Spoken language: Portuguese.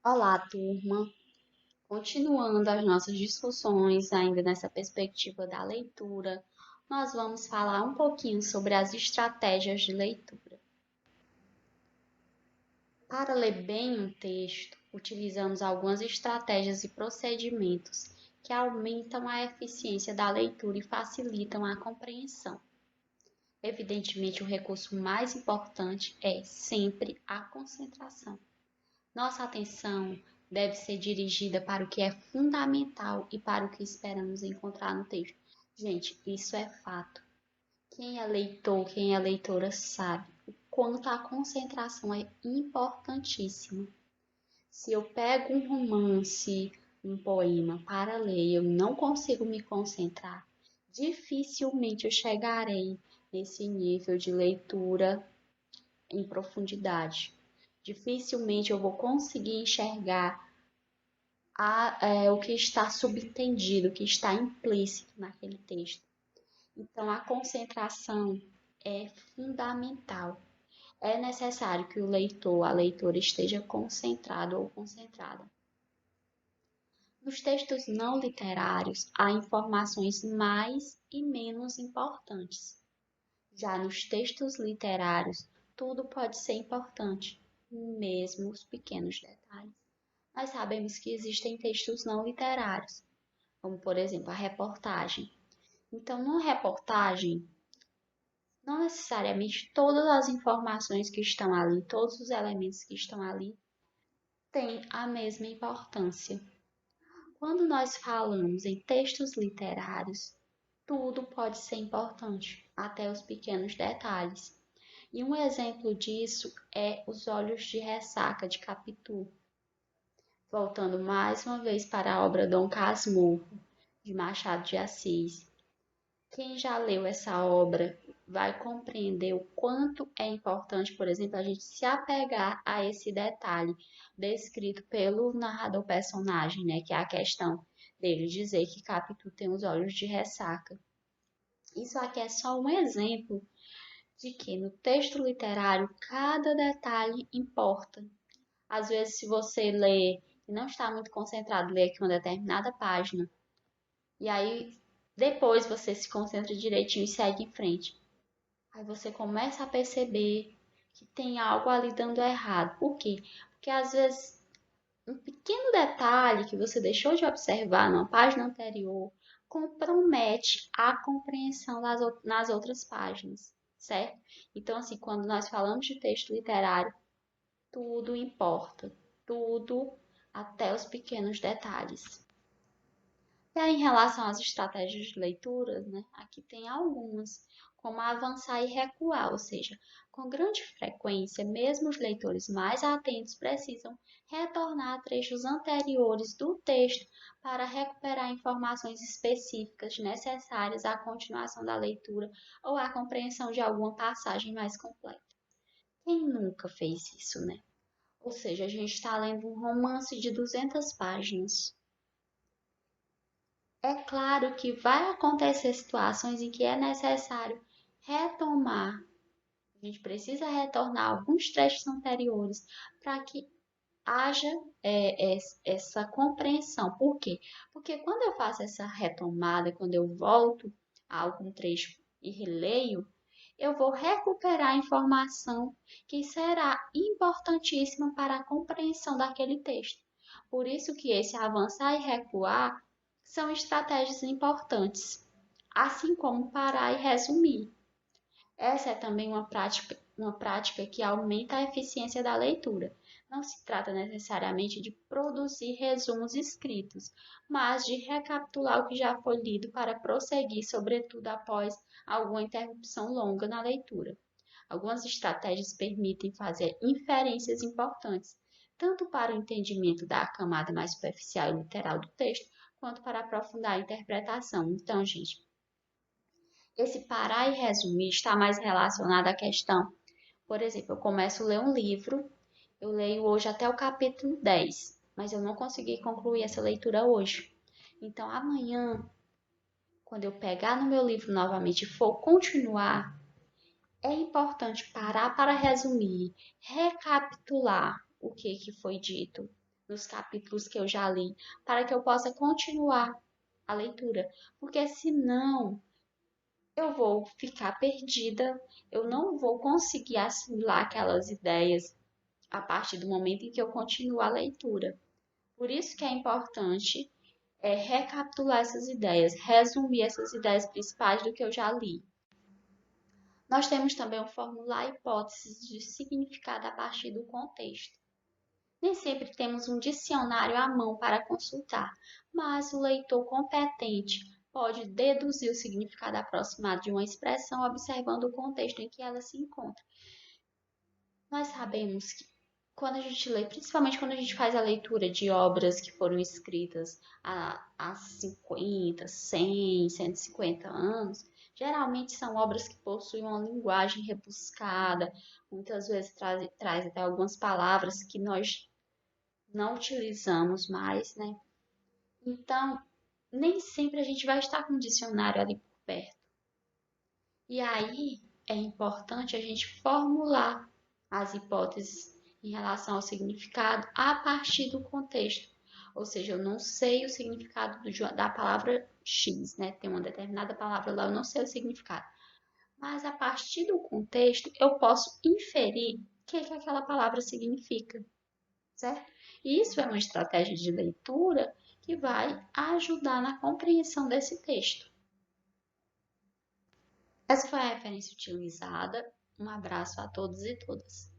Olá, turma! Continuando as nossas discussões, ainda nessa perspectiva da leitura, nós vamos falar um pouquinho sobre as estratégias de leitura. Para ler bem um texto, utilizamos algumas estratégias e procedimentos que aumentam a eficiência da leitura e facilitam a compreensão. Evidentemente, o recurso mais importante é sempre a concentração. Nossa atenção deve ser dirigida para o que é fundamental e para o que esperamos encontrar no texto. Gente, isso é fato. Quem é leitor, quem é leitora sabe o quanto a concentração é importantíssima. Se eu pego um romance, um poema para ler e eu não consigo me concentrar, dificilmente eu chegarei nesse nível de leitura em profundidade. Dificilmente eu vou conseguir enxergar o que está subentendido, o que está implícito naquele texto. Então, a concentração é fundamental. É necessário que o leitor, a leitora esteja concentrado ou concentrada. Nos textos não literários, há informações mais e menos importantes. Já nos textos literários, tudo pode ser importante, mesmo os pequenos detalhes. Nós sabemos que existem textos não literários, como por exemplo a reportagem. Então, na reportagem, não necessariamente todas as informações que estão ali, todos os elementos que estão ali, têm a mesma importância. Quando nós falamos em textos literários, tudo pode ser importante, até os pequenos detalhes. E um exemplo disso é Os Olhos de Ressaca, de Capitu. Voltando mais uma vez para a obra Dom Casmurro, de Machado de Assis. Quem já leu essa obra vai compreender o quanto é importante, por exemplo, a gente se apegar a esse detalhe descrito pelo narrador personagem, né, que é a questão dele dizer que Capitu tem os olhos de ressaca. Isso aqui é só um exemplo de que no texto literário cada detalhe importa. Às vezes, se você lê e não está muito concentrado, lê aqui uma determinada página, e aí depois você se concentra direitinho e segue em frente. Aí você começa a perceber que tem algo ali dando errado. Por quê? Porque às vezes um pequeno detalhe que você deixou de observar numa página anterior compromete a compreensão nas outras páginas, certo? Então, assim, quando nós falamos de texto literário, tudo importa, tudo até os pequenos detalhes. E aí, em relação às estratégias de leitura, né, aqui tem algumas, como avançar e recuar, ou seja, com grande frequência, mesmo os leitores mais atentos precisam retornar a trechos anteriores do texto para recuperar informações específicas necessárias à continuação da leitura ou à compreensão de alguma passagem mais completa. Quem nunca fez isso, né? Ou seja, a gente está lendo um romance de 200 páginas. É claro que vai acontecer situações em que é necessário retomar, a gente precisa retornar alguns trechos anteriores para que haja essa compreensão. Por quê? Porque quando eu faço essa retomada, quando eu volto a algum trecho e releio, eu vou recuperar a informação que será importantíssima para a compreensão daquele texto. Por isso que esse avançar e recuar são estratégias importantes, assim como parar e resumir. Essa é também uma prática que aumenta a eficiência da leitura. Não se trata necessariamente de produzir resumos escritos, mas de recapitular o que já foi lido para prosseguir, sobretudo após alguma interrupção longa na leitura. Algumas estratégias permitem fazer inferências importantes, tanto para o entendimento da camada mais superficial e literal do texto, quanto para aprofundar a interpretação. Então, gente, esse parar e resumir está mais relacionado à questão. Por exemplo, eu começo a ler um livro, eu leio hoje até o capítulo 10, mas eu não consegui concluir essa leitura hoje. Então, amanhã, quando eu pegar no meu livro novamente e for continuar, é importante parar para resumir, recapitular o que foi dito, nos capítulos que eu já li, para que eu possa continuar a leitura, porque senão eu vou ficar perdida, eu não vou conseguir assimilar aquelas ideias a partir do momento em que eu continuo a leitura. Por isso que é importante recapitular essas ideias, resumir essas ideias principais do que eu já li. Nós temos também o formular hipóteses de significado a partir do contexto. Nem sempre temos um dicionário à mão para consultar, mas o leitor competente pode deduzir o significado aproximado de uma expressão observando o contexto em que ela se encontra. Nós sabemos que quando a gente lê, principalmente quando a gente faz a leitura de obras que foram escritas há 50, 100, 150 anos, geralmente são obras que possuem uma linguagem rebuscada, muitas vezes traz até algumas palavras que nós não utilizamos mais, né? Então, nem sempre a gente vai estar com o dicionário ali por perto. E aí é importante a gente formular as hipóteses em relação ao significado a partir do contexto. Ou seja, eu não sei o significado da palavra X, né? Tem uma determinada palavra lá, eu não sei o significado. Mas a partir do contexto, eu posso inferir o que aquela palavra significa, certo? E isso é uma estratégia de leitura que vai ajudar na compreensão desse texto. Essa foi a referência utilizada. Um abraço a todos e todas.